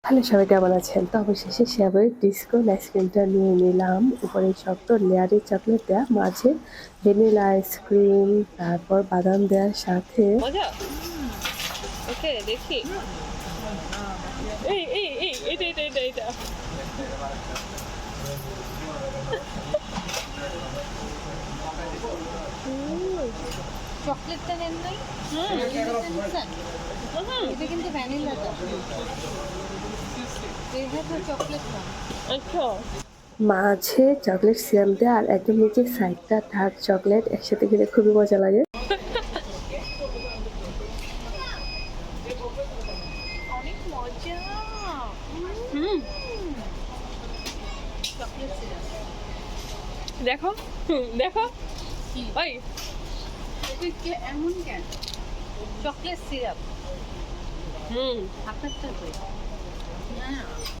Hello সবাই কেমন আছেন? তো অবশেষে স্যাভয়ের ডিস্কো আইসক্রিমটা নিয়ে নিলাম। উপরে শক্ত লেয়ারে চকলেট দেয়া, মাঝে ভ্যানিলা আইসক্রিম, তারপর বাদাম দেওয়ার সাথে মজা? ওকে দেখি। এই এটা। চকলেটটা নেন নাই? হুম ভ্যানিলাটা নিছেন? হুম এটা কিন্তু ভ্যানিলাটা। এটা তো চকলেট না। আচ্ছা মাঝে চকলেট সিরাপ দেয়া আর একদম নিচের সাইডটা ডার্ক চকলেট একসাথে খেতে খুবই মজা লাগে। অনেক মজা। হুম। Chocolate syrup. দেখো দেখো কি? ওই তুই কে এমন কেন? Chocolate syrup. হুম আপনারটা কই?